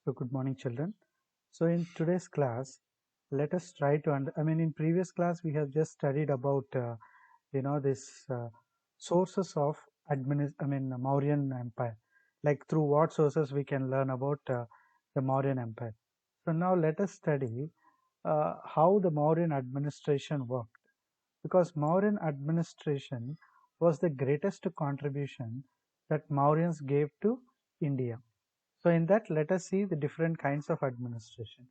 So good morning, children. So in today's class, let us try to in previous class we have just studied about this sources of Mauryan Empire, like through what sources we can learn about the Mauryan Empire. So now let us study how the Mauryan administration worked, because Mauryan administration was the greatest contribution that Mauryans gave to India. So in that, let us see the different kinds of administration.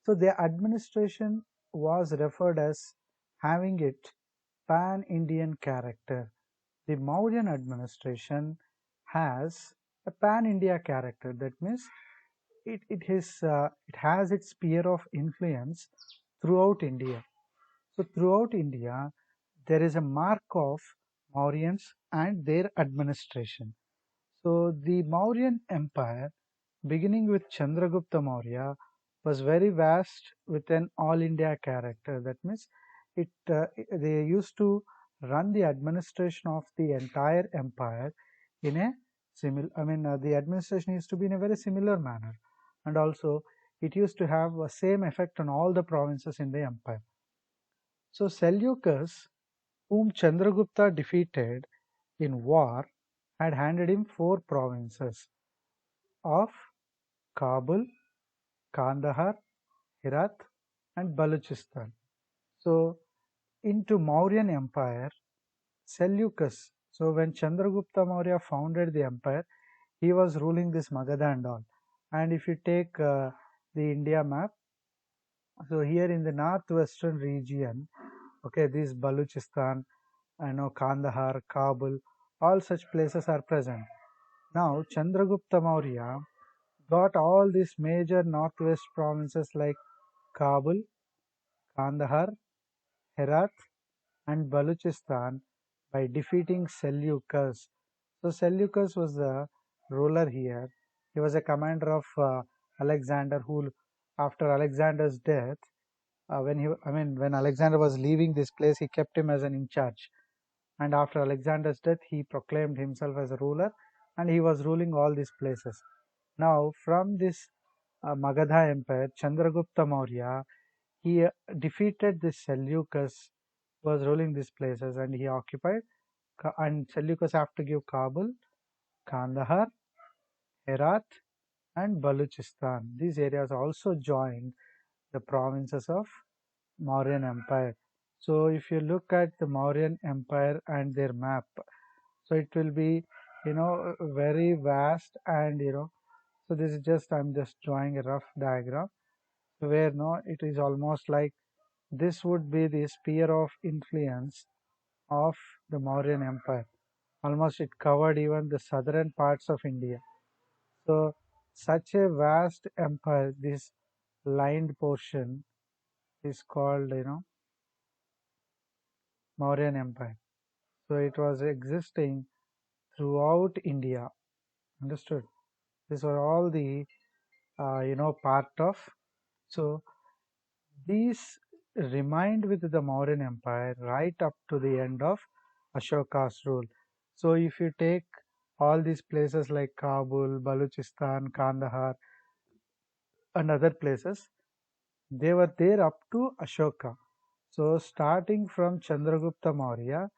So the administration was referred as having it pan-Indian character. The Mauryan administration has a pan-India character. That means it has its sphere of influence throughout India. So throughout India, there is a mark of Mauryans and their administration. So the Mauryan Empire, beginning with Chandragupta Maurya, was very vast with an all India character. That means they used to run the administration of the entire empire in a the administration used to be in a very similar manner, and also it used to have the same effect on all the provinces in the empire. So Seleucus, whom Chandragupta defeated in war, had handed him 4 provinces of Kabul, Kandahar, Herat, and Balochistan. So into Mauryan Empire, Seleucus. So when Chandragupta Maurya founded the empire, he was ruling this Magadha and all. And if you take the India map, so here in the northwestern region, okay, this Balochistan, Kandahar, Kabul, all such places are present. Now Chandragupta Maurya got all these major northwest provinces like Kabul, Kandahar, Herat, and Balochistan by defeating Seleucus. So Seleucus was the ruler here. He was a commander of Alexander, who, after Alexander's death, when Alexander was leaving this place, he kept him as an in charge. And after Alexander's death, he proclaimed himself as a ruler, and he was ruling all these places. Now, from this Magadha Empire, Chandragupta Maurya, he defeated the Seleucus, was ruling these places, and he occupied. And Seleucus have to give Kabul, Kandahar, Herat, and Baluchistan. These areas also joined the provinces of Mauryan Empire. So if you look at the Mauryan Empire and their map, so it will be very vast, and so this is just, I'm just drawing a rough diagram where it is almost like this would be the sphere of influence of the Mauryan Empire. Almost it covered even the southern parts of India. So such a vast empire, this lined portion is called Mauryan Empire. So it was existing throughout India. Understood? These were all the part of. So these remained with the Mauryan Empire right up to the end of Ashoka's rule. So if you take all these places like Kabul, Balochistan, Kandahar, and other places, they were there up to Ashoka. So starting from Chandragupta Maurya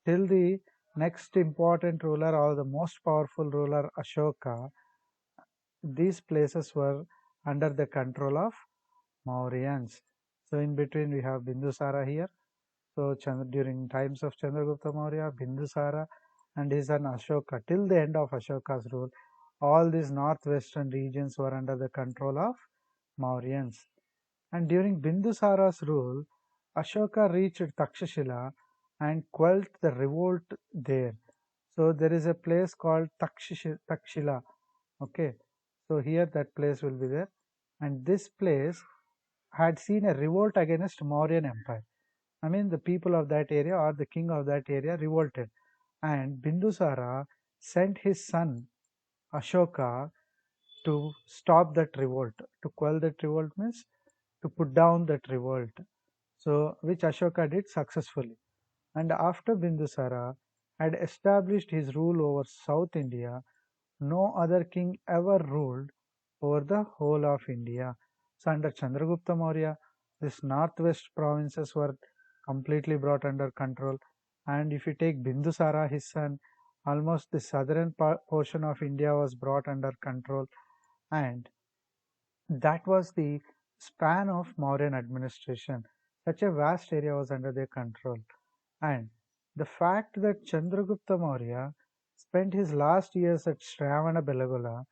till the next important ruler or the most powerful ruler Ashoka, these places were under the control of Mauryans. So in between we have Bindusara here. So during times of Chandragupta Maurya, Bindusara and his son Ashoka, till the end of Ashoka's rule, all these northwestern regions were under the control of Mauryans. And during Bindusara's rule, Ashoka reached Takshashila and quelled the revolt there. So there is a place called Takshila. Okay, so here that place will be there, and this place had seen a revolt against Mauryan Empire. The people of that area or the king of that area revolted, and Bindusara sent his son Ashoka to stop that revolt. To quell that revolt means to put down that revolt. So which Ashoka did successfully. And after Bindusara had established his rule over South India, no other king ever ruled over the whole of India. So under Chandragupta Maurya, this northwest provinces were completely brought under control. And if you take Bindusara, his son, almost the southern portion of India was brought under control. And that was the span of Mauryan administration. Such a vast area was under their control. And the fact that Chandragupta Maurya spent his last years at Shravanabelagola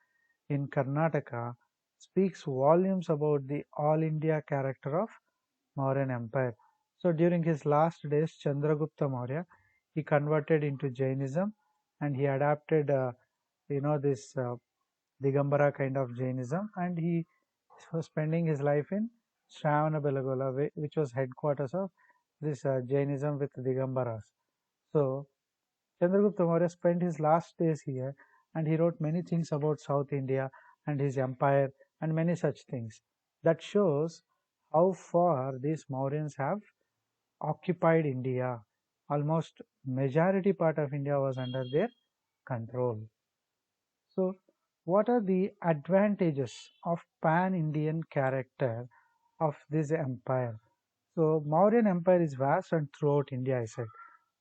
in Karnataka speaks volumes about the all India character of Mauryan Empire. So during his last days, Chandragupta Maurya, he converted into Jainism and he adapted, this Digambara kind of Jainism, and he was spending his life in Shravanabelagola, which was headquarters of this Jainism with Digambaras. So Chandragupta Maurya spent his last days here and he wrote many things about South India and his empire and many such things. That shows how far these Mauryans have occupied India. Almost majority part of India was under their control. So what are the advantages of pan-Indian character of this empire? So Mauryan Empire is vast and throughout India, I said.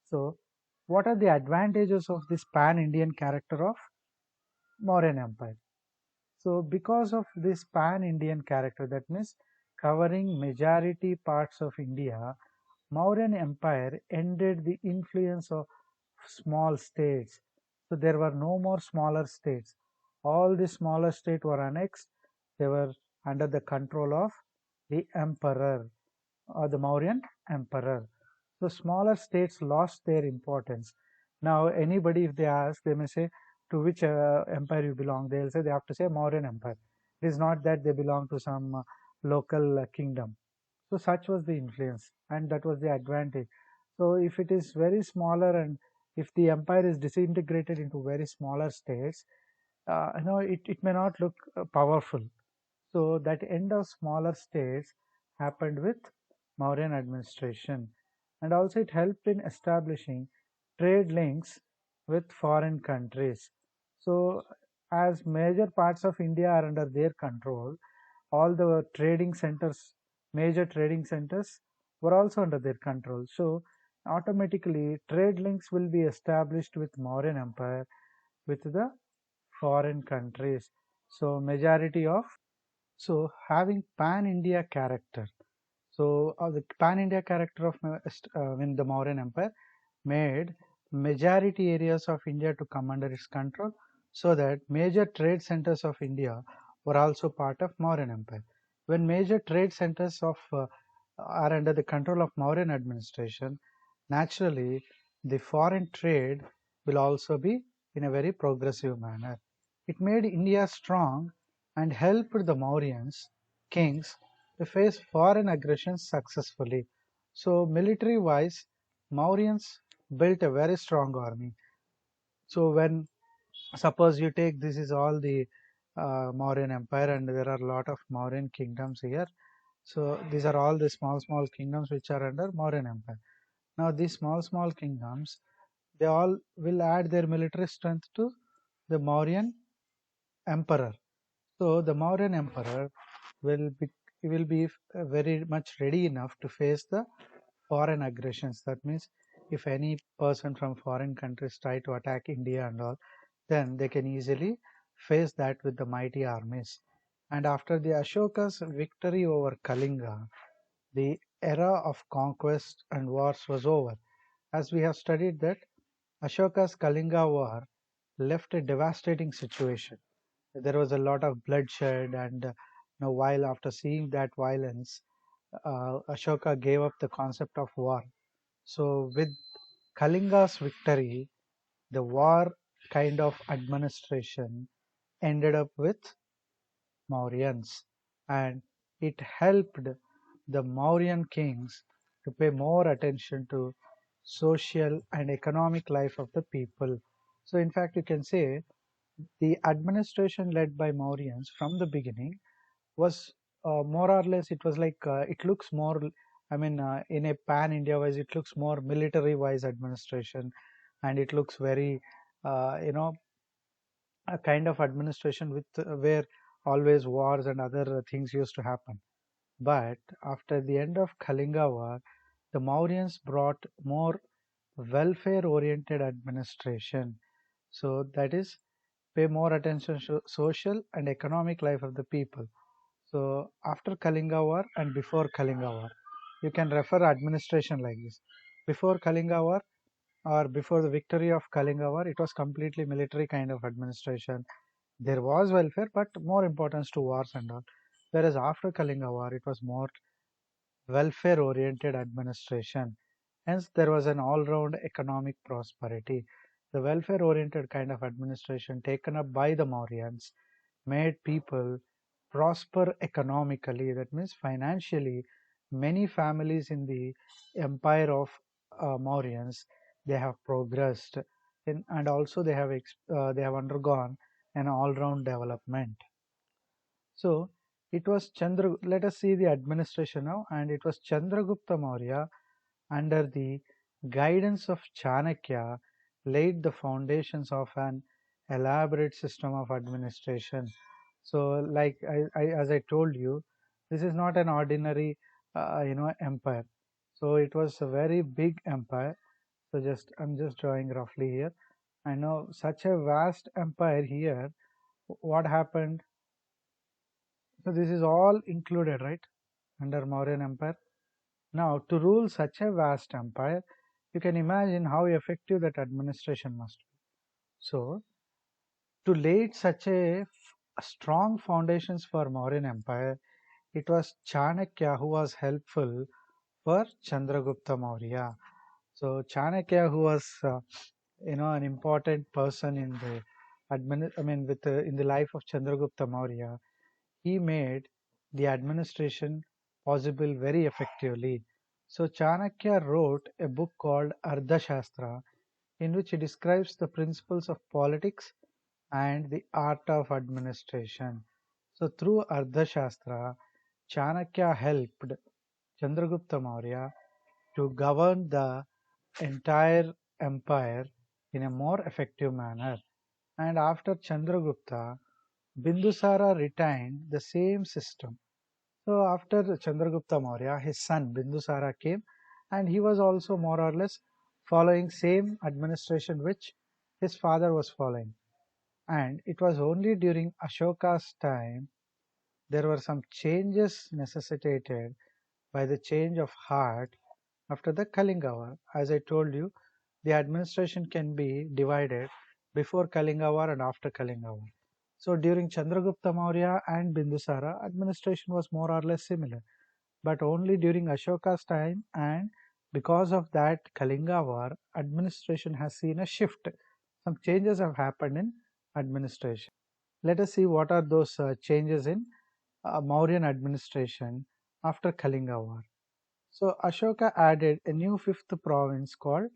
So what are the advantages of this pan-Indian character of Mauryan Empire? So because of this pan-Indian character, that means covering majority parts of India, Mauryan Empire ended the influence of small states. So there were no more smaller states. All the smaller states were annexed. They were under the control of the emperor or the Mauryan emperor. So smaller states lost their importance. Now anybody, if they ask, they may say, to which empire you belong? They'll say they have to say Mauryan Empire. It is not that they belong to some local kingdom. So such was the influence, and that was the advantage. So if it is very smaller, and if the empire is disintegrated into very smaller states, it may not look powerful. So that end of smaller states happened with Mauryan administration, and also it helped in establishing trade links with foreign countries. So as major parts of India are under their control, all the trading centers, major trading centers were also under their control. So automatically trade links will be established with Mauryan Empire with the foreign countries. So majority of, so having pan-India character. So the pan-India character of in the Mauryan Empire made majority areas of India to come under its control, so that major trade centers of India were also part of Mauryan Empire. When major trade centers are under the control of Mauryan administration, naturally the foreign trade will also be in a very progressive manner. It made India strong and helped the Mauryans kings to face foreign aggressions successfully. So military wise, Mauryans built a very strong army. So when, suppose you take, this is all the Mauryan Empire, and there are a lot of Mauryan kingdoms here. So these are all the small kingdoms which are under Mauryan Empire. Now these small kingdoms, they all will add their military strength to the Mauryan emperor. So the Mauryan emperor will be very much ready enough to face the foreign aggressions. That means if any person from foreign countries try to attack India and all, then they can easily face that with the mighty armies. And after the Ashoka's victory over Kalinga, the era of conquest and wars was over. As we have studied that Ashoka's Kalinga war left a devastating situation. There was a lot of bloodshed, and while after seeing that violence, Ashoka gave up the concept of war. So with Kalinga's victory, the war kind of administration ended up with Mauryans, and it helped the Mauryan kings to pay more attention to social and economic life of the people. So in fact, you can say the administration led by Mauryans from the beginning was more or less, it was like it looks more, in a pan India wise, it looks more military wise administration, and it looks very, a kind of administration with where always wars and other things used to happen. But after the end of Kalinga War, the Mauryans brought more welfare-oriented administration. So that is pay more attention to social and economic life of the people. So after Kalinga War and before Kalinga War, you can refer administration like this. Before Kalinga War or before the victory of Kalinga War, it was completely military kind of administration. There was welfare, but more importance to wars and all. Whereas after Kalinga War, it was more welfare oriented administration. Hence, there was an all round economic prosperity. The welfare oriented kind of administration taken up by the Mauryans made people prosper economically, that means financially. Many families in the empire of Mauryans, they have progressed and also they have undergone an all round development. So it was let us see the administration now, and it was Chandragupta Maurya under the guidance of Chanakya laid the foundations of an elaborate system of administration. So like as I told you, this is not an ordinary empire. So it was a very big empire. So I'm just drawing roughly here. I know such a vast empire here. What happened? So this is all included, right, under Mauryan Empire. Now, to rule such a vast empire, you can imagine how effective that administration must be. So, to lay such a strong foundations for Mauryan Empire, it was Chanakya who was helpful for Chandragupta Maurya. So, Chanakya, who was an important person in the in the life of Chandragupta Maurya, he made the administration possible very effectively. So Chanakya wrote a book called Ardhashastra in which he describes the principles of politics and the art of administration. So through Ardhashastra, Chanakya helped Chandragupta Maurya to govern the entire empire in a more effective manner. And after Chandragupta, Bindusara retained the same system. So after Chandragupta Maurya, his son Bindusara came, and he was also more or less following same administration which his father was following. And it was only during Ashoka's time there were some changes necessitated by the change of heart after the Kalinga War. As I told you, the administration can be divided before Kalinga War and after Kalinga War. So during Chandragupta Maurya and Bindusara, administration was more or less similar. But only during Ashoka's time, and because of that Kalinga War, administration has seen a shift. Some changes have happened in administration. Let us see what are those changes in Mauryan administration after Kalinga War. So Ashoka added a new fifth province called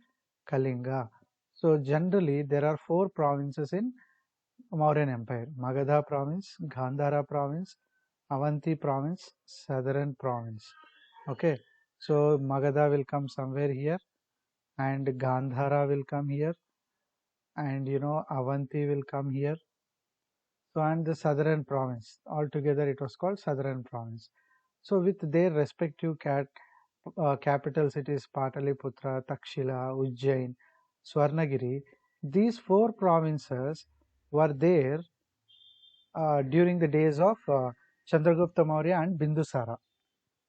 Kalinga. So generally there are four provinces in Mauryan Empire: Magadha province, Gandhara province, Avanti province, Southern province. Okay, so Magadha will come somewhere here, and Gandhara will come here, and Avanti will come here. So and the Southern province altogether it was called Southern province. So with their respective capital cities Pataliputra, Takshila, Ujjain, Swarnagiri, these four provinces were there during the days of Chandragupta Maurya and Bindusara.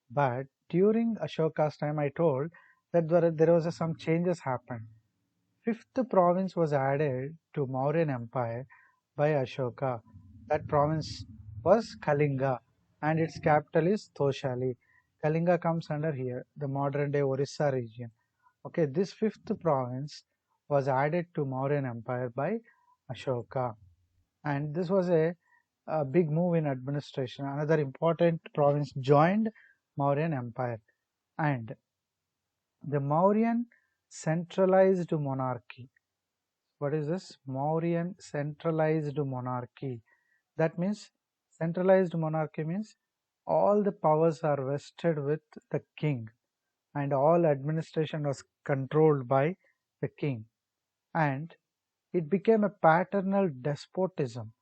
But during Ashoka's time, I told that there was some changes happened. Fifth province was added to Mauryan Empire by Ashoka. That province was Kalinga, and its capital is Toshali. Kalinga comes under here, the modern day Orissa region. Okay, this fifth province was added to Mauryan Empire by Ashoka, and this was a big move in administration. Another important province joined Mauryan Empire, and the Mauryan centralized monarchy. What is this? Mauryan centralized monarchy. That means centralized monarchy means all the powers are vested with the king, and all administration was controlled by the king, and it became a paternal despotism.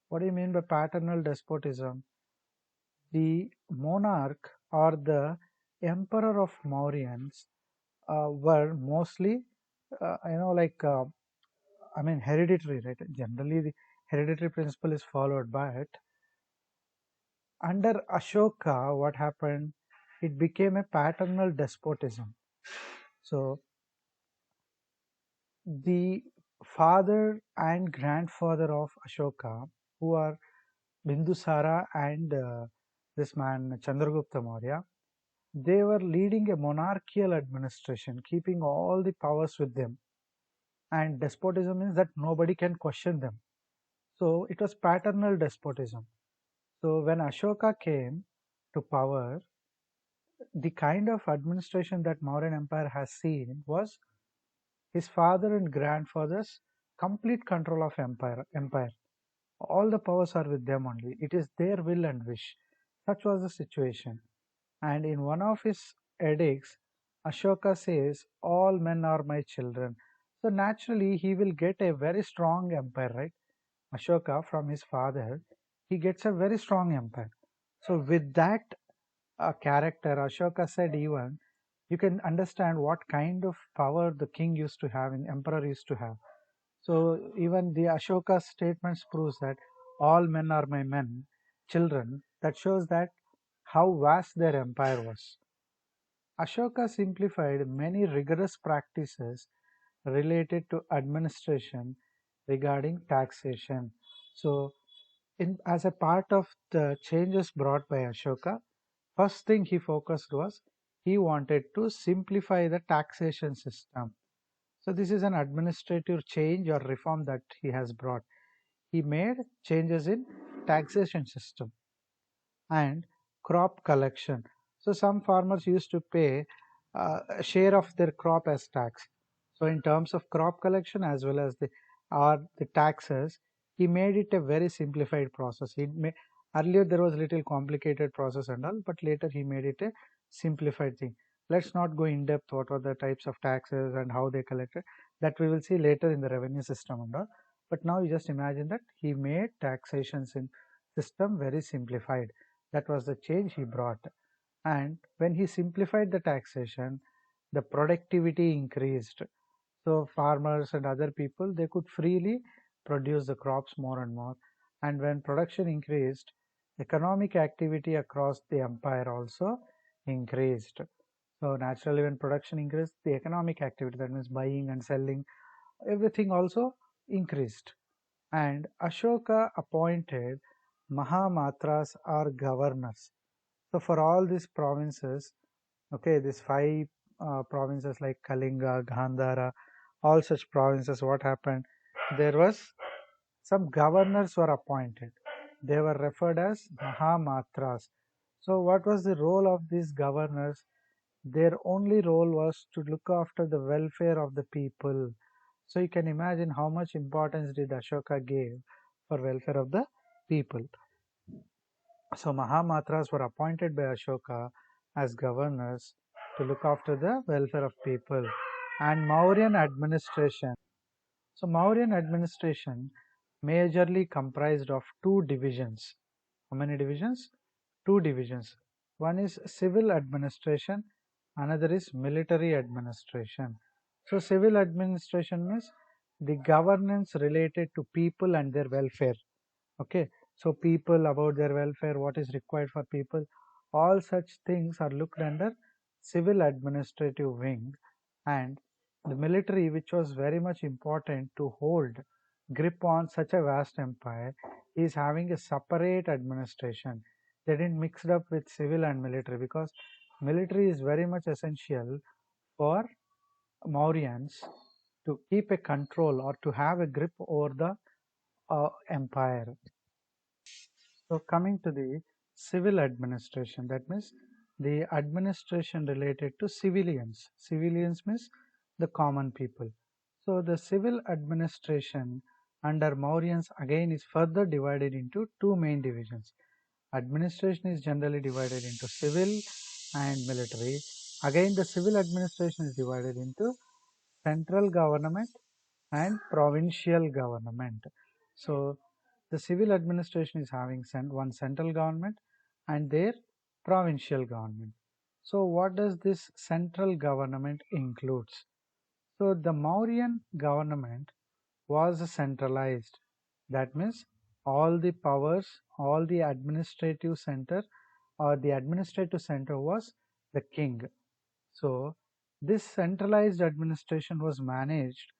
What do you mean by paternal despotism? The monarch or the emperor of Mauryans were mostly, I mean, hereditary, right? Generally, the hereditary principle is followed, but under Ashoka, what happened? It became a paternal despotism. So, the father and grandfather of Ashoka, who are Bindusara and this man Chandragupta Maurya, they were leading a monarchical administration, keeping all the powers with them. And despotism means that nobody can question them. So it was paternal despotism. So when Ashoka came to power, the kind of administration that Mauryan Empire has seen was his father and grandfather's complete control of empire. All the powers are with them only. It is their will and wish. Such was the situation. And in one of his edicts, Ashoka says, all men are my children. So naturally, he will get a very strong empire, right? Ashoka, from his father, he gets a very strong empire. So with that character, Ashoka said, even you can understand what kind of power the king used to have and emperor used to have. So even the Ashoka statements proves that all men are my men, children. That shows that how vast their empire was. Ashoka simplified many rigorous practices related to administration regarding taxation. So as a part of the changes brought by Ashoka, first thing he focused was he wanted to simplify the taxation system. So this is an administrative change or reform that he has brought. He made changes in taxation system and crop collection. So some farmers used to pay a share of their crop as tax. So in terms of crop collection as well as the taxes, he made it a very simplified process. Earlier there was little complicated process and all, but later he made it a simplified thing. Let's not go in depth what are the types of taxes and how they collected. That we will see later in the revenue system and all. But now you just imagine that he made taxation system very simplified. That was the change he brought. And when he simplified the taxation, the productivity increased. So farmers and other people, they could freely produce the crops more and more. And when production increased, economic activity across the empire also increased. So naturally, when production increased, the economic activity, that means buying and selling, everything also increased. And Ashoka appointed Mahamatras or governors. So for all these provinces, okay, these five provinces like Kalinga, Gandhara, all such provinces, what happened? There was some governors were appointed. They were referred as Mahamatras. So what was the role of these governors? Their only role was to look after the welfare of the people. So you can imagine how much importance did Ashoka give for welfare of the people. So Mahamatras were appointed by Ashoka as governors to look after the welfare of people. And Mauryan administration. So Mauryan administration majorly comprised of two divisions. How many divisions? Two divisions. One is civil administration, another is military administration. So civil administration means the governance related to people and their welfare. Okay, so people, about their welfare, what is required for people, all such things are looked under civil administrative wing. And the military, which was very much important to hold grip on such a vast empire, is having a separate administration. They didn't mix it up with civil and military, because military is very much essential for Mauryans to keep a control or to have a grip over the empire. So coming to the civil administration, that means the administration related to civilians. Civilians means the common people. So the civil administration under Mauryans again is further divided into two main divisions. Administration is generally divided into civil and military. Again, the civil administration is divided into central government and provincial government. So the civil administration is having one central government and their provincial government. So what does this central government includes? So the Mauryan government was centralized. That means all the powers, all the administrative center or the administrative center was the king. So this centralized administration was managed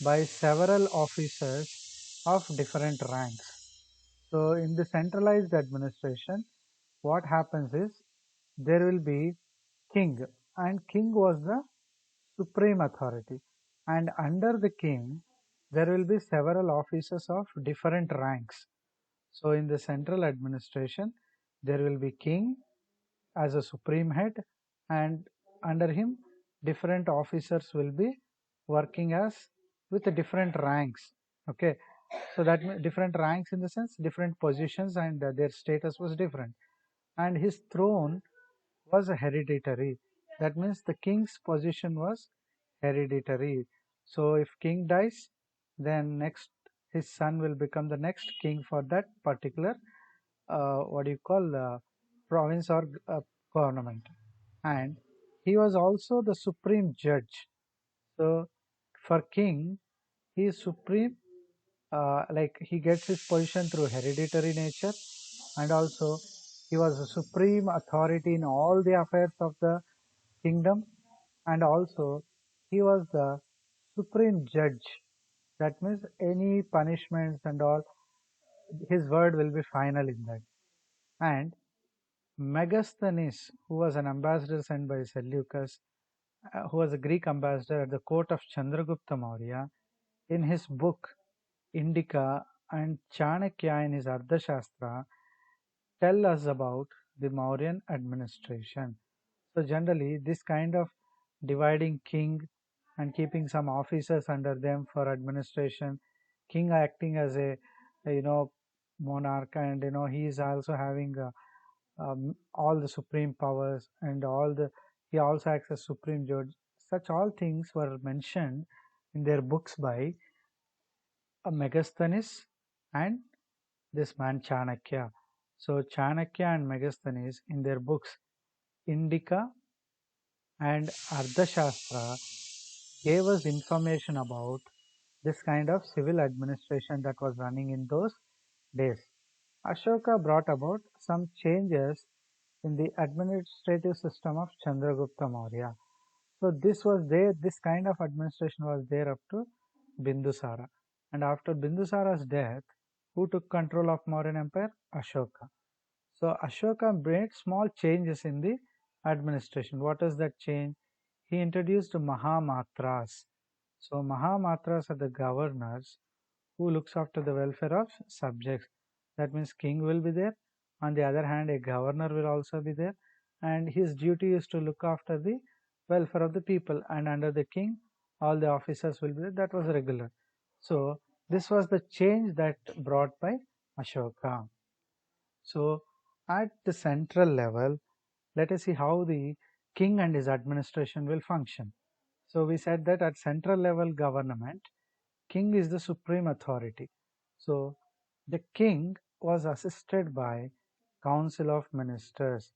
by several officers of different ranks. So in the centralized administration, what happens is there will be king, and king was the supreme authority, and under the king there will be several officers of different ranks. So in the central administration there will be king as a supreme head, and under him different officers will be working as with different ranks. Okay, so that different ranks in the sense different positions, and their status was different, and his throne was hereditary. That means the king's position was hereditary. So if king dies, then next his son will become the next king for that particular what do you call province or government. And he was also the supreme judge. So for king, he is supreme, like he gets his position through hereditary nature, and also he was a supreme authority in all the affairs of the kingdom, and also he was the supreme judge. That means any punishments and all, his word will be final in that. And Megasthenes, who was an ambassador sent by Seleucus, who was a Greek ambassador at the court of Chandragupta Maurya, in his book Indica and Chanakya in his Ardhashastra, tell us about the Mauryan administration. So generally, this kind of dividing king and keeping some officers under them for administration, king acting as a monarch, and he is also having all the supreme powers, and he also acts as supreme judge. Such all things were mentioned in their books by Megasthenes and this man Chanakya. So Chanakya and Megasthenes in their books Indica and Ardhashastra gave us information about this kind of civil administration that was running in those days. Ashoka brought about some changes in the administrative system of Chandragupta Maurya. So this was there, this kind of administration was there up to Bindusara. And after Bindusara's death, who took control of Mauryan Empire? Ashoka. So Ashoka made small changes in the administration. What is that change? He introduced Mahamatras. So Mahamatras are the governors who looks after the welfare of subjects. That means king will be there. On the other hand, a governor will also be there, and his duty is to look after the welfare of the people. And under the king, all the officers will be there. That was regular. So this was the change that brought by Ashoka. So at the central level, let us see how the king and his administration will function. So we said that at central level government, king is the supreme authority. So the king was assisted by council of ministers.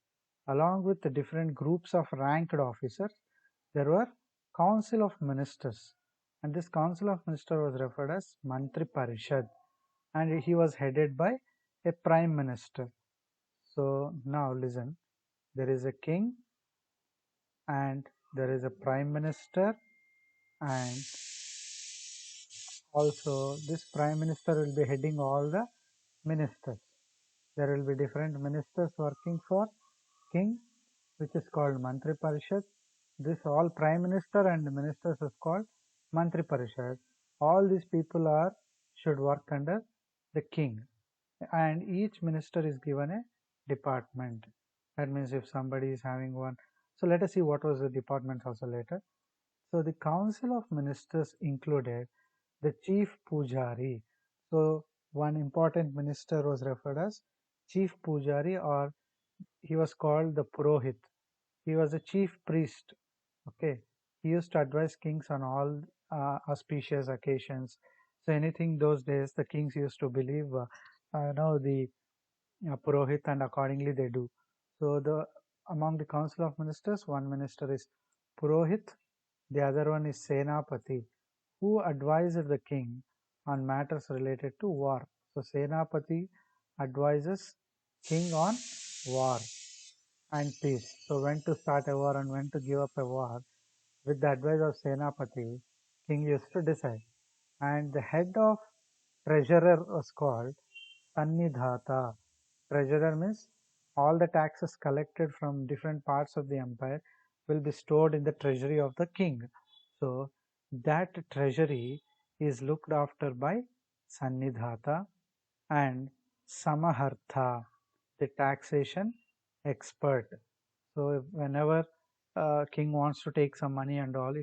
Along with the different groups of ranked officers, there were council of ministers. And this council of ministers was referred as Mantri Parishad. And he was headed by a prime minister. So now listen, there is a king and there is a prime minister, and also this prime minister will be heading all the ministers. There will be different ministers working for king, which is called Mantri Parishad. This all prime minister and ministers is called Mantri Parishad. All these people should work under the king, and each minister is given a department. That means if somebody is having one, so let us see what was the departments also later. So the council of ministers included the chief pujari. So one important minister was referred as chief pujari, or he was called the purohit. He was a chief priest. Okay, he used to advise kings on all auspicious occasions. So anything those days the kings used to believe the Purohit, and accordingly they do. So among the council of ministers, one minister is Purohit, the other one is Senapati, who advises the king on matters related to war. So Senapati advises king on war and peace. So when to start a war and when to give up a war, with the advice of Senapati, king used to decide. And the head of treasurer was called Sannidhata. Treasurer means all the taxes collected from different parts of the empire will be stored in the treasury of the king. So that treasury is looked after by Sannidhata and Samahartha, the taxation expert. So whenever king wants to take some money and all,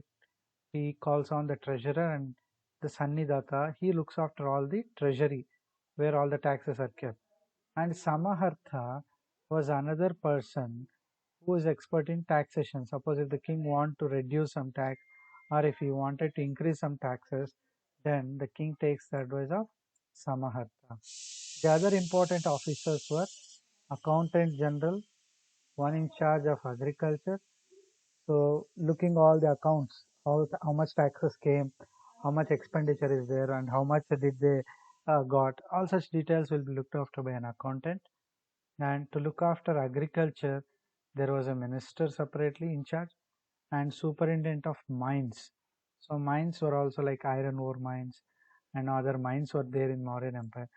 he calls on the treasurer and the Sannidhata. He looks after all the treasury where all the taxes are kept. And Samahartha was another person who is expert in taxation. Suppose if the king want to reduce some tax or if he wanted to increase some taxes, then the king takes the advice of Samahartha. The other important officers were Accountant General, one in charge of agriculture. So looking all the accounts, how much taxes came, how much expenditure is there, and how much did they got. All such details will be looked after by an accountant. And to look after agriculture, there was a minister separately in charge and superintendent of mines. So mines were also like iron ore mines and other mines were there in Mauryan Empire,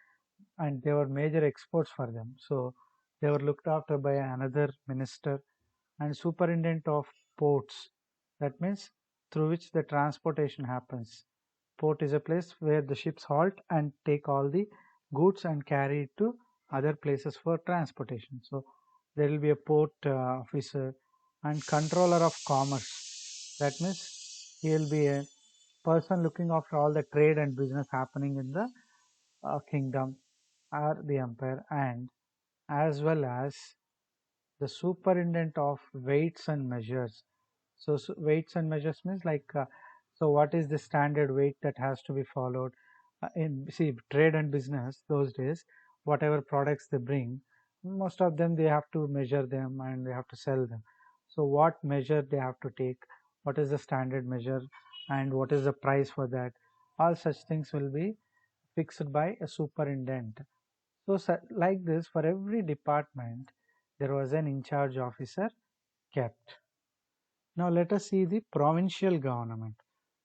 and they were major exports for them. So they were looked after by another minister and superintendent of ports. That means through which the transportation happens. Port is a place where the ships halt and take all the goods and carry it to other places for transportation. So there will be a port officer and controller of commerce. That means he will be a person looking after all the trade and business happening in the kingdom or the empire, and as well as the superintendent of weights and measures. So, weights and measures means like, so what is the standard weight that has to be followed? In see trade and business those days, whatever products they bring, most of them they have to measure them and they have to sell them. So what measure they have to take, what is the standard measure, and what is the price for that? All such things will be fixed by a superintendent. So like this, for every department, there was an in charge officer kept. Now let us see the provincial government.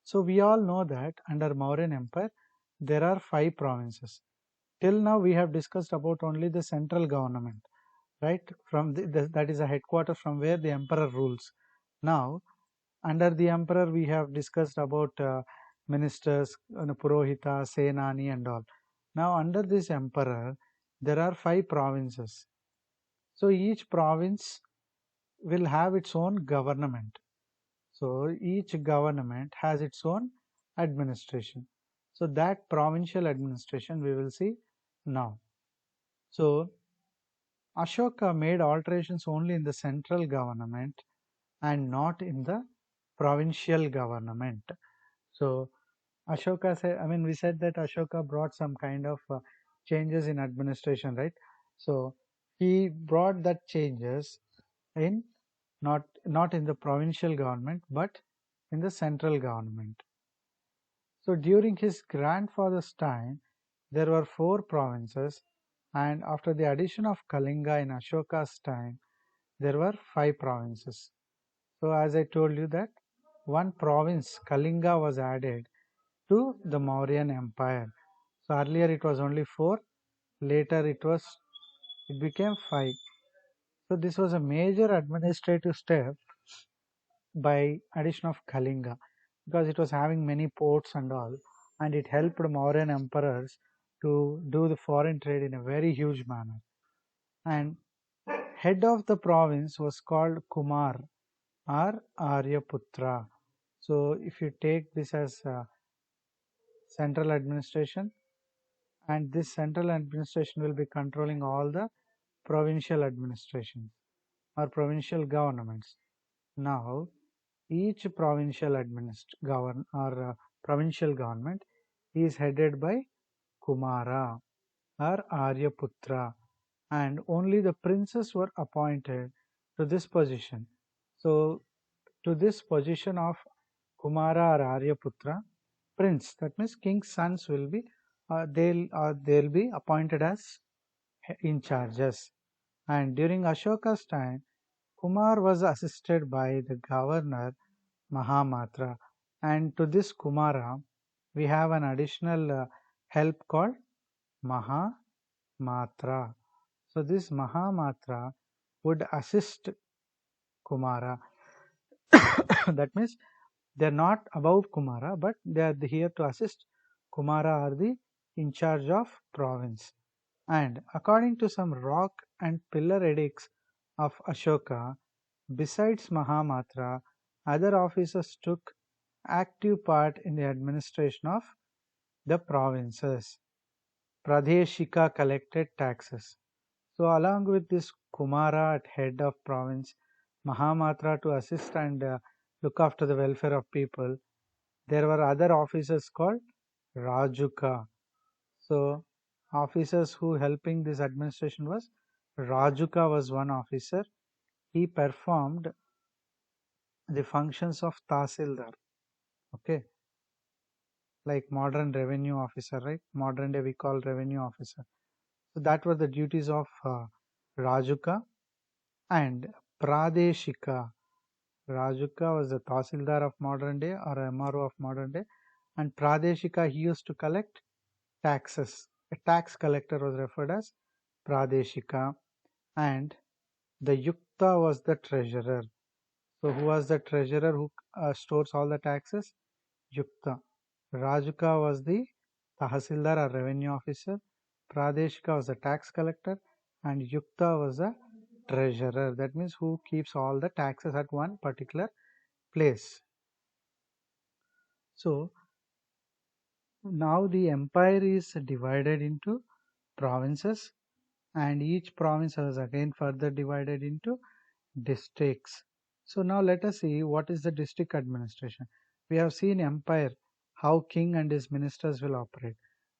So we all know that under Mauryan Empire, there are 5 provinces. Till now we have discussed about only the central government, right? From that is a headquarters from where the emperor rules. Now under the emperor we have discussed about ministers, Purohita, Senani and all. Now under this emperor, there are 5 provinces. So each province will have its own government. So each government has its own administration. So that provincial administration we will see now. So Ashoka made alterations only in the central government and not in the provincial government. So Ashoka said, I mean, we said that Ashoka brought some kind of changes in administration, right? So he brought that changes in not in the provincial government, but in the central government. So during his grandfather's time, there were 4 provinces, and after the addition of Kalinga in Ashoka's time, there were 5 provinces. So as I told you that one province, Kalinga, was added to the Mauryan Empire. So earlier it was only 4, later it became 5. So this was a major administrative step by addition of Kalinga, because it was having many ports and all, and it helped Mauryan emperors to do the foreign trade in a very huge manner. And head of the province was called Kumar or Aryaputra. So if you take this as central administration, and this central administration will be controlling all the provincial administrations or provincial governments. Now each provincial provincial government is headed by Kumara. are Aryaputra, and only the princes were appointed to this position. So, to this position of Kumara or Aryaputra, prince, that means king's sons will be they'll be appointed as in charges. And during Ashoka's time, Kumar was assisted by the governor Mahamatra, and to this Kumara we have an additional help called Mahamatra. So this Mahamatra would assist Kumara. That means they are not above Kumara, but they are here to assist Kumara or the in charge of province. And according to some rock and pillar edicts of Ashoka, besides Mahamatra, other officers took active part in the administration of the provinces. Pradeshika collected taxes. So along with this Kumara at head of province, Mahamatra to assist and look after the welfare of people, there were other officers called Rajuka. So officers who helping this administration was Rajuka was one officer. He performed the functions of Tahsildar. Okay, like modern revenue officer, right? Modern day we call revenue officer. So that were the duties of Rajuka and Pradeshika. Rajuka was the Tahsildar of modern day or MRO of modern day, and Pradeshika he used to collect taxes. A tax collector was referred as Pradeshika, and the Yukta was the treasurer. So who was the treasurer who stores all the taxes? Yukta. Rajuka was the Tahsildar or revenue officer. Pradeshika was the tax collector, and Yukta was the treasurer. That means who keeps all the taxes at one particular place. So now the empire is divided into provinces, and each province was again further divided into districts. So now let us see what is the district administration. We have seen empire, how king and his ministers will operate.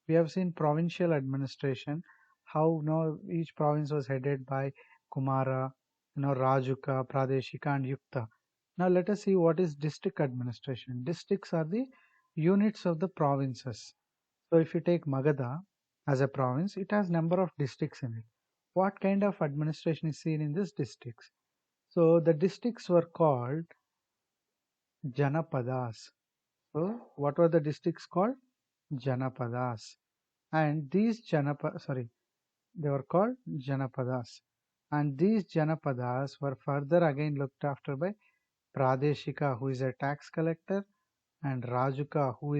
We have seen provincial administration, how now each province was headed by Kumara, Rajuka, Pradeshika, and Yukta. Now let us see what is district administration. Districts are the units of the provinces. So if you take Magadha as a province, it has number of districts in it. What kind of administration is seen in these districts? So the districts were called Janapadas. So what were the districts called? Janapadas. And these they were called Janapadas. And these Janapadas were further again looked after by Pradeshika, who is a tax collector, and Rajuka, who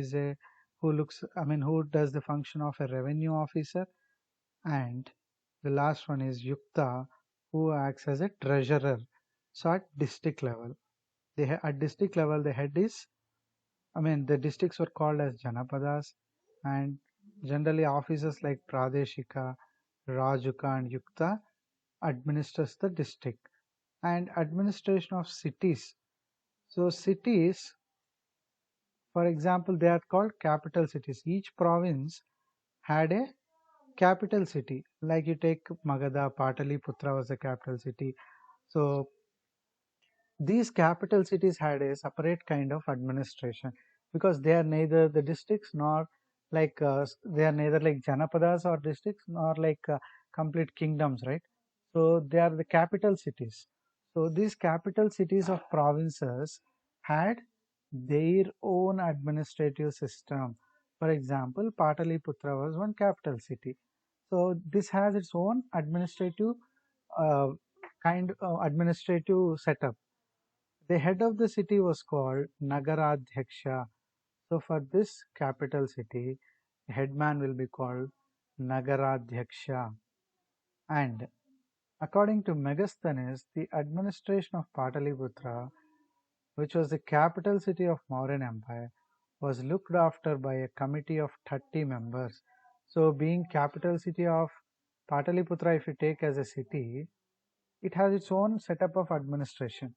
does the function of a revenue officer, and the last one is Yukta, who acts as a treasurer. So at district level, at district level, the head is, the districts were called as Janapadas, and generally officers like Pradeshika, Rajuka, and Yukta administers the district. And administration of cities. So cities, for example, they are called capital cities. Each province had a capital city. Like you take Magadha, Pataliputra was the capital city. So these capital cities had a separate kind of administration because they are neither the districts nor they are neither like Janapadas or districts nor like complete kingdoms, right? So they are the capital cities. So these capital cities of provinces had their own administrative system. For example, Pataliputra was one capital city. So this has its own uh, administrative setup. The head of the city was called Nagaradhyaksha. So for this capital city, the headman will be called Nagaradhyaksha. And according to Megasthenes, the administration of Pataliputra, which was the capital city of Mauryan Empire, was looked after by a committee of 30 members. So being capital city of Pataliputra, if you take as a city, it has its own setup of administration.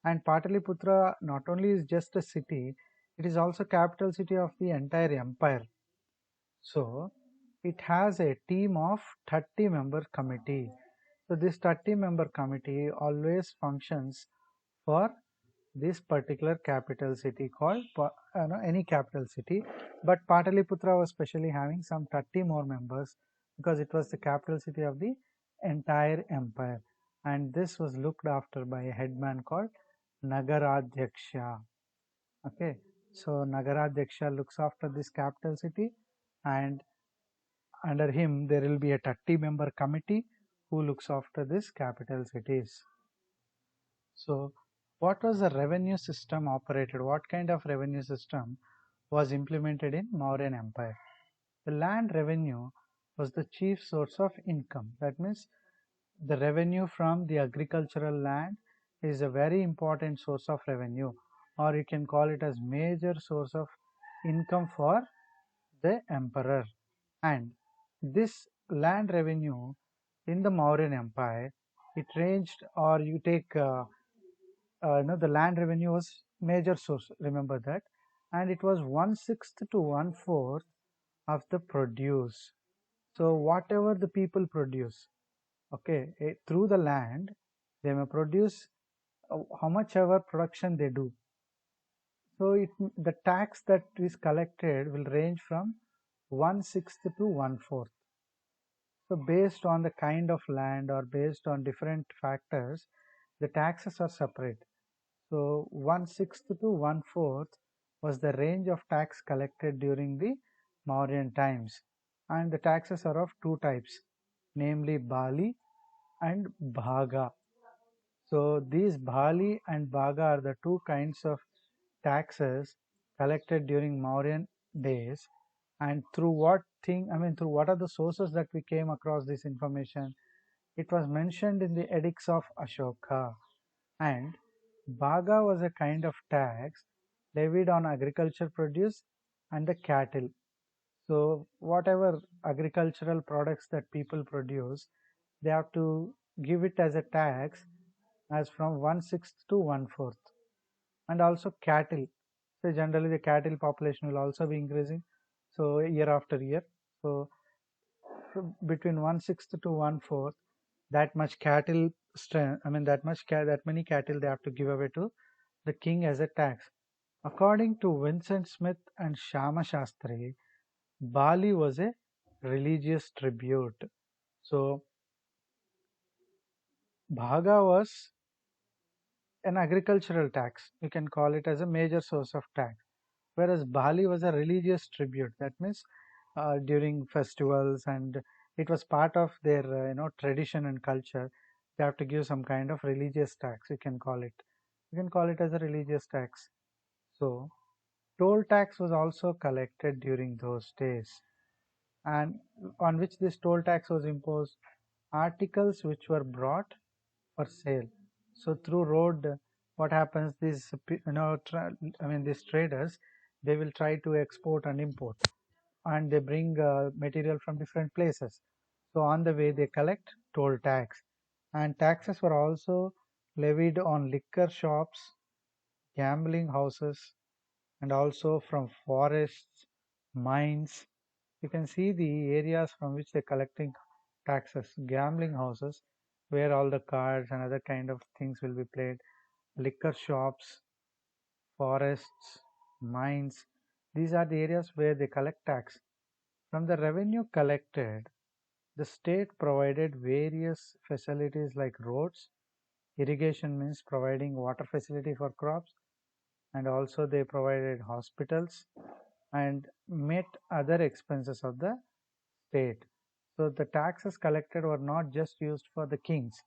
And Pataliputra not only is just a city, it is also capital city of the entire empire. So it has a team of 30-member committee. So this 30-member committee always functions for this particular capital city called any capital city, but Pataliputra was specially having some 30 more members because it was the capital city of the entire empire, and this was looked after by a headman called Nagaradhyaksha. Okay, so Nagaradhyaksha looks after this capital city, and under him there will be a 30-member committee who looks after this capital cities. So what was the revenue system operated? What kind of revenue system was implemented in Mauryan Empire? The land revenue was the chief source of income. That means the revenue from the agricultural land is a very important source of revenue, or you can call it as major source of income for the emperor. And this land revenue in the Mauryan Empire, it ranged, or you take the land revenue was major source, remember that, and it was 1/6 to 1/4 of the produce. So whatever the people produce, okay, through the land, they may produce how much ever production they do. So the tax that is collected will range from 1/6 to 1/4. So based on the kind of land or based on different factors, the taxes are separate. So 1/6 to 1/4 was the range of tax collected during the Mauryan times, and the taxes are of two types, namely Bali and Bhaga. So these Bali and Bhaga are the two kinds of taxes collected during Mauryan days. And through through what are the sources that we came across this information? It was mentioned in the edicts of Ashoka. And Bhaga was a kind of tax levied on agriculture produce and the cattle. So whatever agricultural products that people produce, they have to give it as a tax as from 1/6 to 1/4. And also cattle. So generally the cattle population will also be increasing. So year after year. So between 1/6 to 1/4, that much cattle strength, that many cattle they have to give away to the king as a tax. According to Vincent Smith and Shama Shastri, Bali was a religious tribute. So Bhaga was an agricultural tax. You can call it as a major source of tax. Whereas Bali was a religious tribute. That means during festivals, and it was part of their tradition and culture. They have to give some kind of religious tax. You can call it. You can call it as a religious tax. So toll tax was also collected during those days, and on which this toll tax was imposed, articles which were brought for sale. So through road, what happens? These these traders, they will try to export and import, and they bring material from different places. So on the way, they collect toll tax, and taxes were also levied on liquor shops, gambling houses, and also from forests, mines. You can see the areas from which they're collecting taxes. Gambling houses, where all the cards and other kind of things will be played. Liquor shops, forests, mines. These are the areas where they collect tax. From the revenue collected, the state provided various facilities like roads. Irrigation means providing water facility for crops, and also they provided hospitals and met other expenses of the state. So the taxes collected were not just used for the kings,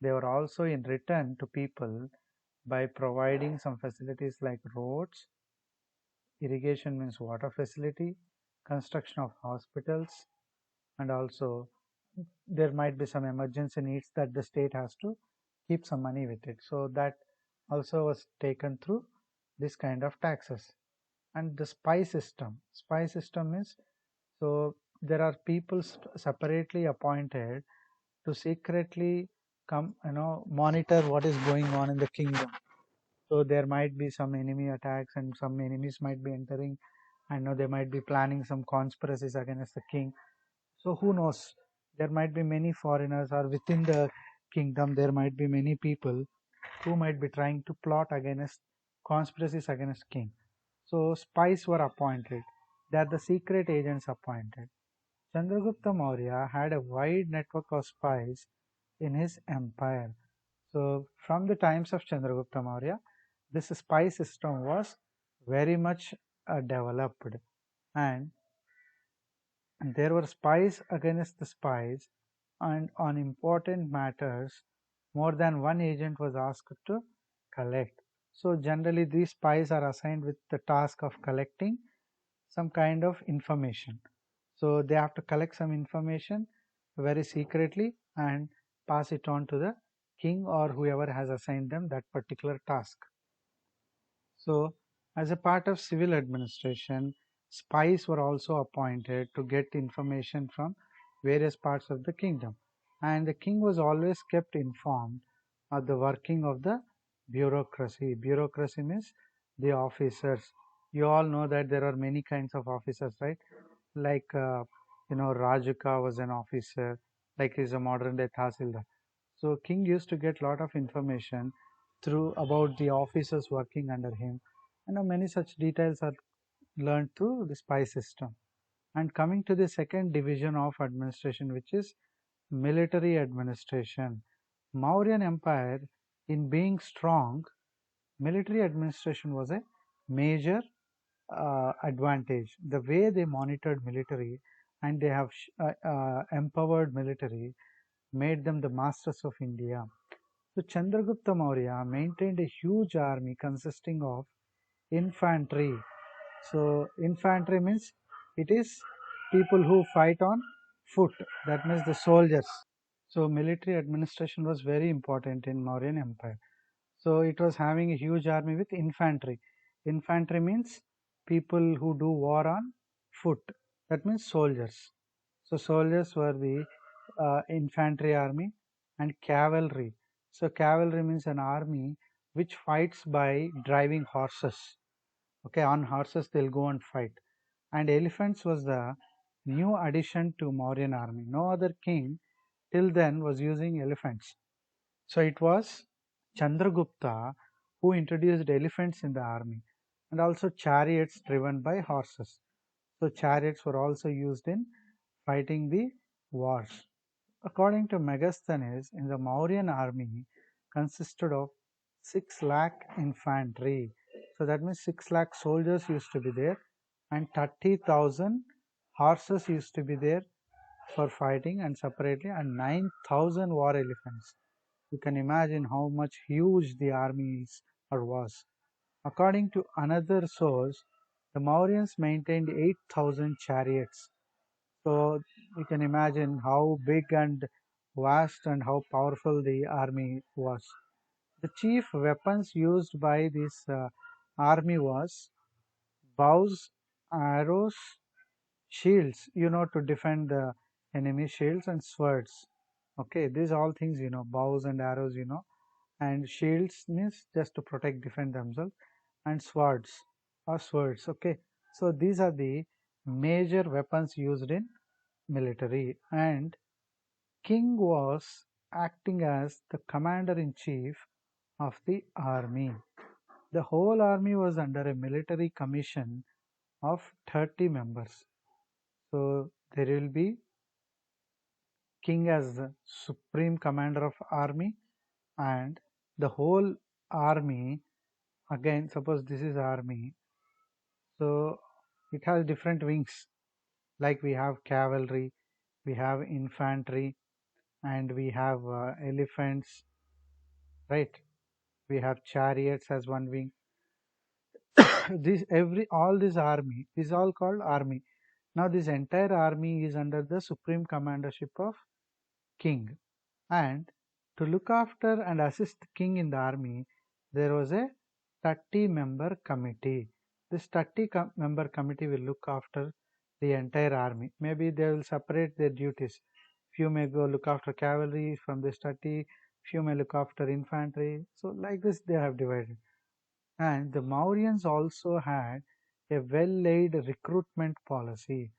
they were also in return to people by providing some facilities like roads. Irrigation means water facility, construction of hospitals, and also there might be some emergency needs that the state has to keep some money with it. So that also was taken through this kind of taxes. And the spy system means, so there are people separately appointed to secretly come monitor what is going on in the kingdom. So there might be some enemy attacks, and some enemies might be entering. I know they might be planning some conspiracies against the king. So who knows? There might be many foreigners, or within the kingdom there might be many people who might be trying to plot against conspiracies against king. So spies were appointed. They are the secret agents appointed. Chandragupta Maurya had a wide network of spies in his empire. So from the times of Chandragupta Maurya, this spy system was very much developed, and there were spies against the spies, and on important matters, more than one agent was asked to collect. So generally, these spies are assigned with the task of collecting some kind of information. So they have to collect some information very secretly and pass it on to the king or whoever has assigned them that particular task. So, as a part of civil administration, spies were also appointed to get information from various parts of the kingdom, and the king was always kept informed of the working of the bureaucracy. Bureaucracy means the officers. You all know that there are many kinds of officers, right? Like Rajuka was an officer, like he's a modern day Tahsildar. So king used to get lot of information through about the officers working under him. Many such details are learned through the spy system. And coming to the second division of administration, which is military administration. Mauryan Empire, in being strong, military administration was a major advantage. The way they monitored military and they have empowered military made them the masters of India. So Chandragupta Maurya maintained a huge army consisting of infantry. So infantry means it is people who fight on foot. That means the soldiers. So military administration was very important in Mauryan Empire. So it was having a huge army with infantry. Infantry means people who do war on foot. That means soldiers. So soldiers were the infantry army and cavalry. So cavalry means an army which fights by driving horses. Okay, on horses they'll go and fight. And elephants was the new addition to Mauryan army. No other king till then was using elephants. So it was Chandragupta who introduced elephants in the army, and also chariots driven by horses. So chariots were also used in fighting the wars. According to Megasthenes, in the Mauryan army consisted of 6 lakh infantry. So that means 6 lakh soldiers used to be there, and 30,000 horses used to be there for fighting, and separately, and 9,000 war elephants. You can imagine how much huge the army is or was. According to another source, the Mauryans maintained 8,000 chariots. So you can imagine how big and vast and how powerful the army was. The chief weapons used by this army was bows, arrows, shields, to defend the enemy, shields and swords. Okay, these all things, bows and arrows, and shields means just to protect, defend themselves, and swords. Okay, so these are the major weapons used in military, and king was acting as the commander-in-chief of the army. The whole army was under a military commission of 30 members. So there will be king as the supreme commander of army, and the whole army, again suppose this is army, so it has different wings, like we have cavalry, we have infantry, and we have elephants, right? We have chariots as one wing. All this army is all called army. Now this entire army is under the supreme commandership of king, and to look after and assist the king in the army, there was a 30-member committee. This 30-member committee will look after the entire army. Maybe they will separate their duties. Few may go look after cavalry from this 30, few may look after infantry. So like this they have divided. And the Mauryans also had a well-laid recruitment policy.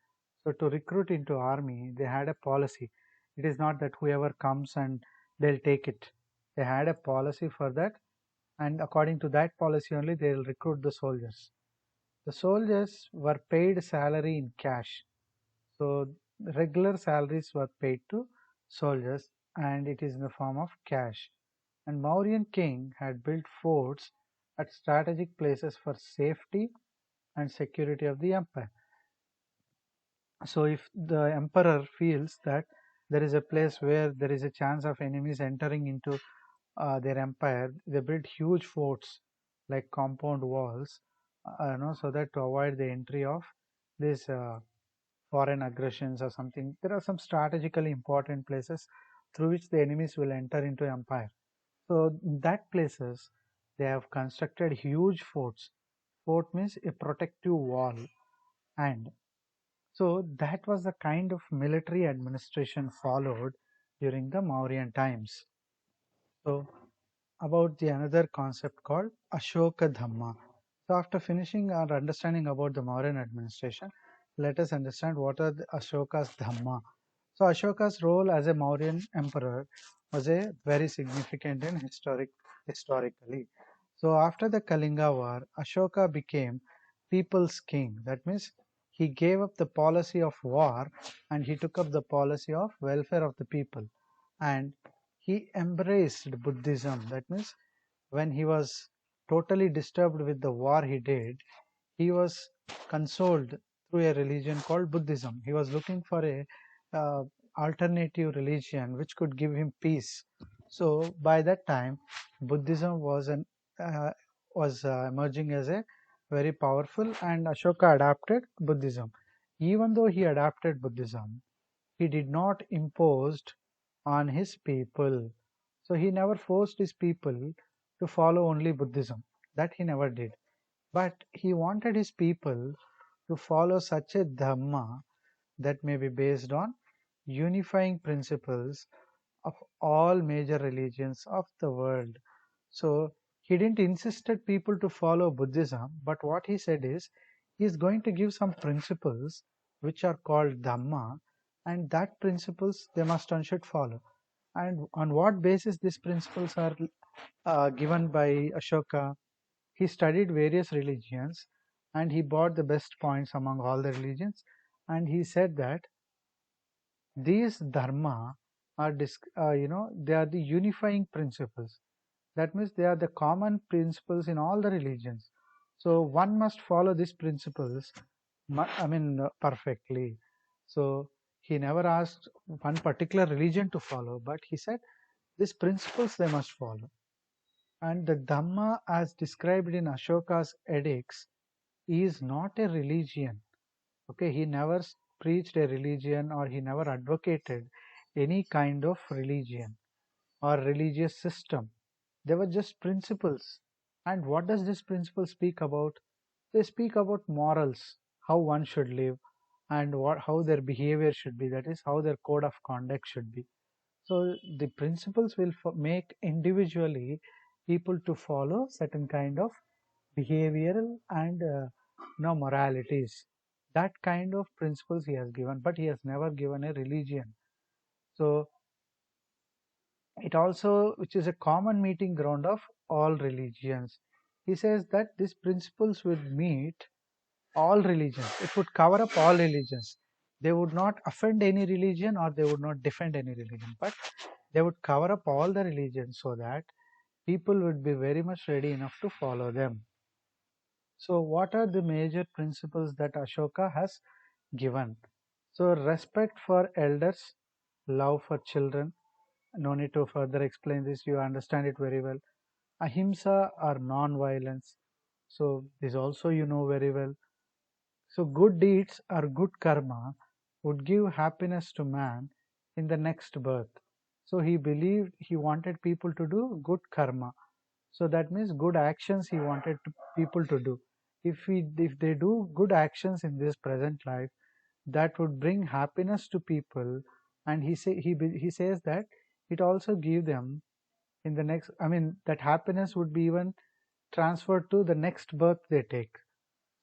So to recruit into army, they had a policy. It is not that whoever comes and they'll take it. They had a policy for that, and according to that policy only they will recruit the soldiers. The soldiers were paid salary in cash. So regular salaries were paid to soldiers, and it is in the form of cash. And Mauryan king had built forts at strategic places for safety and security of the empire. So if the emperor feels that there is a place where there is a chance of enemies entering into their empire, they built huge forts like compound walls, so that to avoid the entry of these foreign aggressions or something. There are some strategically important places through which the enemies will enter into empire. So in that places, they have constructed huge forts. Fort means a protective wall, and so that was the kind of military administration followed during the Mauryan times. So about the another concept called Ashoka Dhamma. So after finishing our understanding about the Mauryan administration, let us understand what are the Ashoka's Dhamma. So Ashoka's role as a Mauryan emperor was a very significant and historically. So after the Kalinga war, Ashoka became people's king. That means he gave up the policy of war and he took up the policy of welfare of the people. And he embraced Buddhism. That means when he was totally disturbed with the war he did, he was consoled through a religion called Buddhism. He was looking for a uh, alternative religion which could give him peace. So by that time, Buddhism uh, was emerging as a very powerful, and Ashoka adapted Buddhism. Even though he adapted Buddhism, he did not impose on his people. So he never forced his people to follow only Buddhism. That he never did. But he wanted his people to follow such a Dhamma that may be based on unifying principles of all major religions of the world. So he didn't insisted people to follow Buddhism, but what he said is he is going to give some principles which are called Dhamma, and that principles they must and should follow. And on what basis these principles are given by Ashoka? He studied various religions and he brought the best points among all the religions, and he said that these dharma are they are the unifying principles. That means they are the common principles in all the religions. So one must follow these principles, perfectly. So he never asked one particular religion to follow, but he said these principles they must follow. And the Dhamma, as described in Ashoka's edicts, is not a religion. Okay, he never preached a religion or he never advocated any kind of religion or religious system. They were just principles. And what does this principle speak about? They speak about morals, how one should live, and how their behavior should be. That is, how their code of conduct should be. So the principles will make individually people to follow certain kind of behavioral and moralities. That kind of principles he has given, but he has never given a religion. So it also, which is a common meeting ground of all religions. He says that these principles would meet all religions. It would cover up all religions. They would not offend any religion or they would not defend any religion, but they would cover up all the religions so that people would be very much ready enough to follow them. So what are the major principles that Ashoka has given? So respect for elders, love for children. No need to further explain this, you understand it very well. Ahimsa or non-violence. So this also you know very well. So good deeds or good karma would give happiness to man in the next birth. So he believed, he wanted people to do good karma. So that means good actions he wanted people to do. If they do good actions in this present life, that would bring happiness to people, and he says that it also give them in the that happiness would be even transferred to the next birth they take.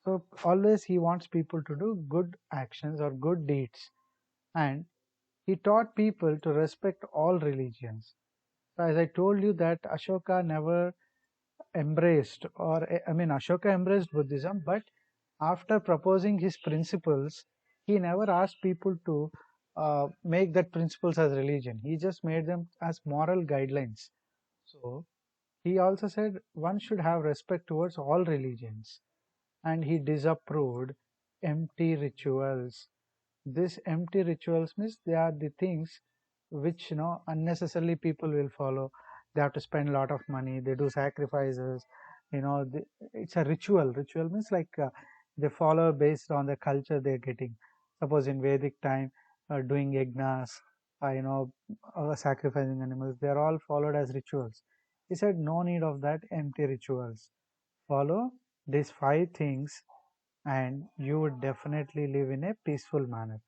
So always he wants people to do good actions or good deeds. And he taught people to respect all religions. So as I told you that Ashoka never embraced, or I mean, Ashoka embraced Buddhism, but after proposing his principles, he never asked people to make that principles as religion. He just made them as moral guidelines. So he also said one should have respect towards all religions, and he disapproved empty rituals. This empty rituals means they are the things which unnecessarily people will follow. They have to spend a lot of money, they do sacrifices, it's a ritual means like they follow based on the culture they're getting. Suppose in Vedic time, doing yagnas, sacrificing animals, they're all followed as rituals. He said no need of that empty rituals. Follow these five things and you would definitely live in a peaceful manner.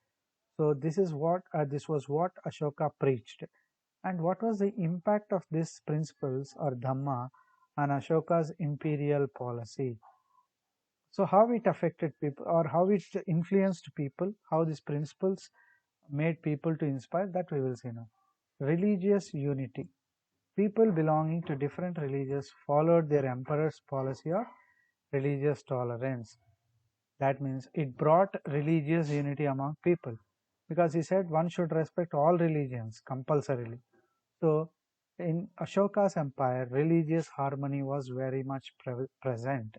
So this was what Ashoka preached. And what was the impact of these principles or Dhamma on Ashoka's imperial policy? So how it affected people or how it influenced people, how these principles made people to inspire, that we will see now. Religious unity. People belonging to different religions followed their emperor's policy of religious tolerance. That means it brought religious unity among people, because he said one should respect all religions compulsorily. So in Ashoka's empire, religious harmony was very much present.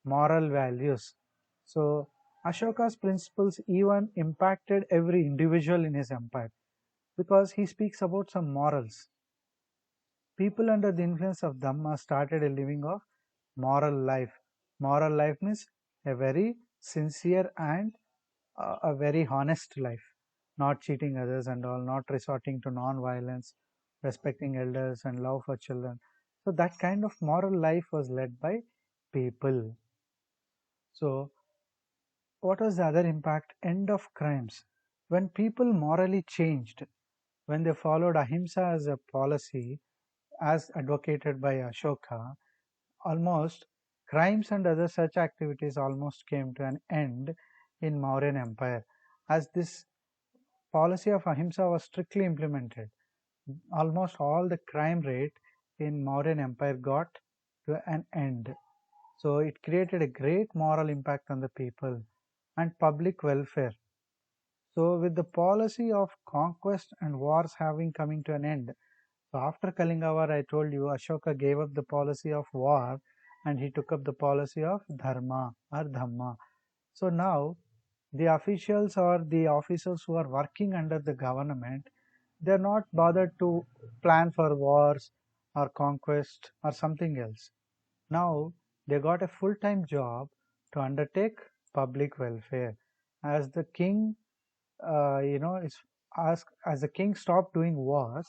Moral values. So Ashoka's principles even impacted every individual in his empire, because he speaks about some morals. People under the influence of Dhamma started a living of moral life. Moral life means a very sincere and a very honest life, not cheating others and all, not resorting to non-violence, respecting elders and love for children. So that kind of moral life was led by people. So what was the other impact? End of crimes. When people morally changed, when they followed ahimsa as a policy, as advocated by Ashoka, almost crimes and other such activities almost came to an end in Mauryan Empire. As this policy of ahimsa was strictly implemented, almost all the crime rate in Mauryan Empire got to an end. So it created a great moral impact on the people and public welfare. So with the policy of conquest and wars having coming to an end, so after Kalinga War, I told you Ashoka gave up the policy of war and he took up the policy of dharma or dhamma. So now the officials or the officers who are working under the government, they're not bothered to plan for wars or conquest or something else. Now they got a full-time job to undertake public welfare. As the king, is asked, as the king stopped doing wars,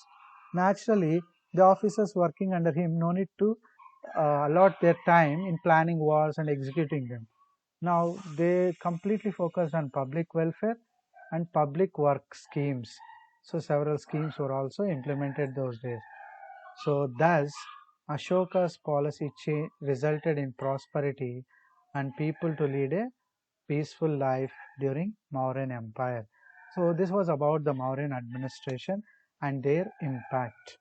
naturally the officers working under him no need to allot their time in planning wars and executing them. Now they completely focused on public welfare and public work schemes. So several schemes were also implemented those days. So thus Ashoka's policy resulted in prosperity and people to lead a peaceful life during Mauryan Empire. So this was about the Mauryan administration and their impact.